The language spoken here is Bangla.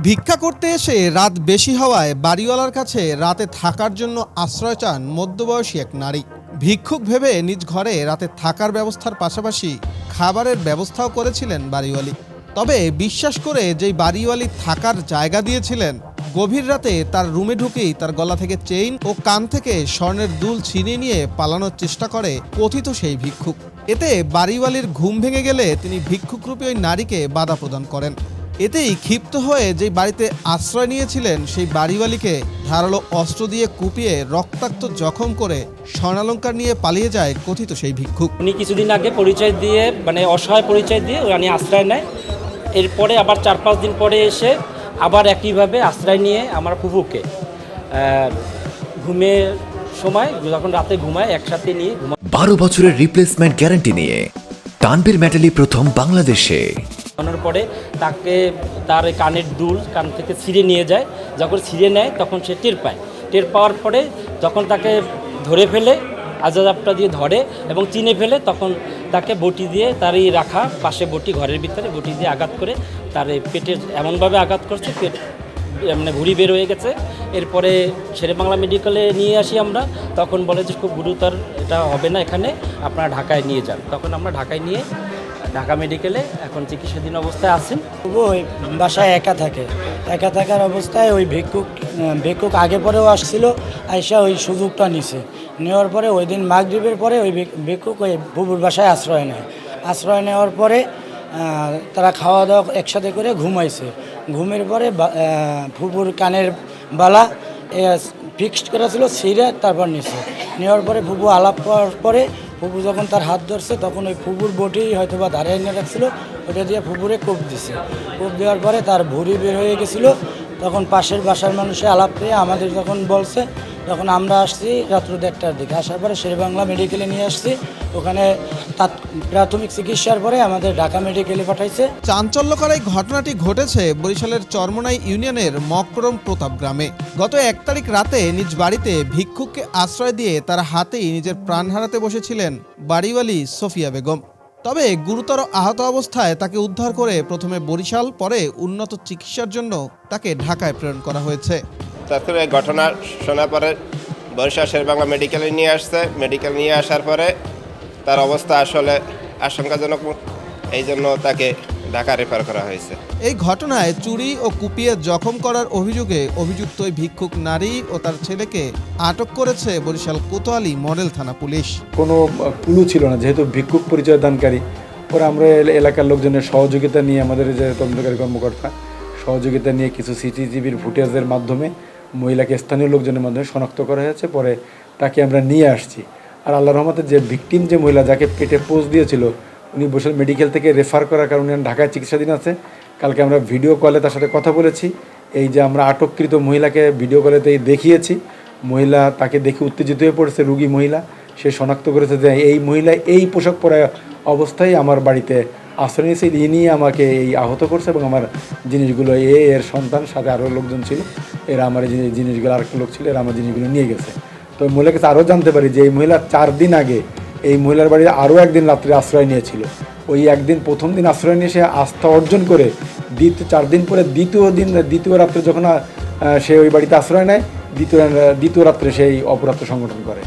ভিক্ষা করতে এসে রাত বেশি হওয়ায় বাড়িওয়ালার কাছে রাতে থাকার জন্য আশ্রয় চান মধ্যবয়সী এক নারী। ভিক্ষুক ভেবে নিজ ঘরে রাতে থাকার ব্যবস্থার পাশাপাশি খাবারের ব্যবস্থাও করেছিলেন বাড়িওয়ালি। তবে বিশ্বাস করে যেই বাড়িওয়ালি থাকার জায়গা দিয়েছিলেন, গভীর রাতে তার রুমে ঢুকেই তার গলা থেকে চেইন ও কান থেকে স্বর্ণের দুল ছিনিয়ে নিয়ে পালানোর চেষ্টা করে কথিত সেই ভিক্ষুক। এতে বাড়িওয়ালির ঘুম ভেঙে গেলে তিনি ভিক্ষুকরূপী ওই নারীকে বাধা প্রদান করেন। এতেই ক্ষিপ্ত হয়ে যেই বাড়িতে আশ্রয় নিয়েছিলেন সেই বাড়িওয়ালিকে ধারালো অস্ত্র দিয়ে কুপিয়ে রক্তাক্ত জখম করে স্বর্ণালঙ্কার নিয়ে পালিয়ে যায় কথিত সেই ভিক্ষুক। উনি কিছুদিন আগে পরিচয় দিয়ে অসহায় পরিচয় দিয়ে উনি আশ্রয় নেয়। এরপরে আবার 4-5 দিন পরে এসে আবার একইভাবে আশ্রয় নিয়ে আমার ফুফুকে ঘুমের সময় যখন রাতে ঘুমায় একসাথে নিয়ে 12 বছরের রিপ্লেসমেন্ট গ্যারান্টি নিয়ে তানভীর মেটালি প্রথম বাংলাদেশে। ঘুমানোর পরে তাকে তার কানের দুল কান থেকে ছিঁড়ে নিয়ে যায়। যখন ছিঁড়ে নেয় তখন সে টের পায়। টের পাওয়ার পরে যখন তাকে ধরে ফেলে, আজাবটা দিয়ে ধরে এবং চিনে ফেলে, তখন তাকে বটি দিয়ে তারই রাখা পাশে বটি, ঘরের ভিতরে বটি দিয়ে আঘাত করে তার পেটে এমনভাবে আঘাত করছে, পেট ভুঁড়ি বের হয়ে গেছে। এরপরে শেরেবাংলা মেডিকেলে নিয়ে আসি আমরা। তখন বলে যে খুব গুরুতর, এটা হবে না, এখানে আপনারা ঢাকায় নিয়ে যান। তখন আমরা ঢাকায় নিয়ে ঢাকা মেডিকেলে এখন চিকিৎসাধীন অবস্থায় আছেন। ওই বাসায় একা থাকার অবস্থায় ওই ভিক্ষুক আগে পরেও আসছিল, আইসা ওই সুযোগটা নিছে। নেওয়ার পরে ওই দিন মাগরিবের পরে ওই ভিক্ষুক ওই বুবুর বাসায় আশ্রয় নেওয়ার পরে তারা খাওয়া দাওয়া একসাথে করে ঘুমাইছে। ঘুমের পরে ফুপুর কানের বালা ফিক্সড করা ছিল, সেইটা তারপর নিছে। নেওয়ার পরে ফুপু আলাপ করার পরে ফুপু যখন তার হাত ধরছে তখন ওই ফুপুর বটি হয়তো বা ধারে এনে রাখছিল, ওটা দিয়ে ফুপুরে কোপ দিছে। কোপ দেওয়ার পরে তার ভুঁড়ি বের হয়ে গেছিলো। তখন পাশের বাসার মানুষে আলাপ পেয়ে আমাদের যখন বলছে, তখন আমরা আসছি রাত্র 1টার দিকে। আসার পরে শেরেবাংলা মেডিকেলে নিয়ে আসছি। ওখানে প্রাথমিক চিকিৎসার পরে আমাদের ঢাকা মেডিকেলে পাঠাইছে। চাঞ্চল্যকর এই ঘটনাটি ঘটেছে বরিশালের চরমনাই ইউনিয়নের মকরম প্রতাপ গ্রামে। গত 1 তারিখ রাতে নিজ বাড়িতে ভিক্ষুককে আশ্রয় দিয়ে তার হাতেই নিজের প্রাণ হারাতে বসেছিলেন বাড়িওয়ালি সোফিয়া বেগম। তবে গুরুতর আহত অবস্থায় তাকে উদ্ধার করে প্রথমে বরিশাল, পরে উন্নত চিকিৎসার জন্য তাকে ঢাকায় প্রেরণ করা হয়েছে। তারপরে ঘটনা শোনার পরে বরিশাল শেরেবাংলা মেডিকেলে নিয়ে আসছে। মেডিকেল নিয়ে আসার পরে তার অবস্থা আসলে আশঙ্কাজনক, এই জন্য তাকে ঢাকা রেফার করা হয়েছে। এই ঘটনায় চুরি ও কুপিয়ে জখম করার অভিযোগে অভিযুক্ত ওই ভিক্ষুক নারী ও তার ছেলেকে আটক করেছে বরিশাল কোতোয়ালি মডেল থানা পুলিশ। কোনো ক্লু ছিল না, যেহেতু ভিক্ষুক পরিচয় দানকারী। পরে আমরা এলাকার লোকজনের সহযোগিতা নিয়ে, আমাদের যে তদন্তকারী কর্মকর্তা সহযোগিতা নিয়ে কিছু সিসিটিভির ফুটেজের মাধ্যমে মহিলাকে স্থানীয় লোকজনের মাধ্যমে শনাক্ত করা হয়েছে। পরে তাকে আমরা নিয়ে আসছি। আর আল্লাহর রহমতে যে ভিকটিম, যে মহিলা যাকে পেটে পোস্ট দিয়েছিল, উনি বরিশাল মেডিকেল থেকে রেফার করার কারণে ঢাকায় চিকিৎসাধীন আছে। কালকে আমরা ভিডিও কলে তার সাথে কথা বলেছি। এই যে আমরা আটককৃত মহিলাকে ভিডিও কলেতেই দেখিয়েছি। মহিলা তাকে দেখে উত্তেজিত হয়ে পড়েছে, রুগী মহিলা। সে শনাক্ত করেছে যে এই মহিলা এই পোশাক পরা অবস্থায় আমার বাড়িতে আশ্রয় নিয়েছে, এই নিয়ে আমাকে এই আহত করছে এবং আমার জিনিসগুলো, এর সন্তান সাথে আরও লোকজন ছিল, এরা আমার জিনিসগুলো, আরেকটা লোক ছিল, এরা আমার জিনিসগুলো নিয়ে গেছে। তো মহিলার কাছে আরও জানতে পারি যে এই মহিলা 4 দিন আগে এই মহিলার বাড়িতে আরও একদিন রাত্রে আশ্রয় নিয়েছিল। ওই একদিন, প্রথম দিন আশ্রয় নিয়ে সে আস্থা অর্জন করে 4 দিন পরে দ্বিতীয় রাত্রে যখন সে ওই বাড়িতে আশ্রয় নেয়, দ্বিতীয় রাত্রে সেই অপরাধ সংগঠন করে।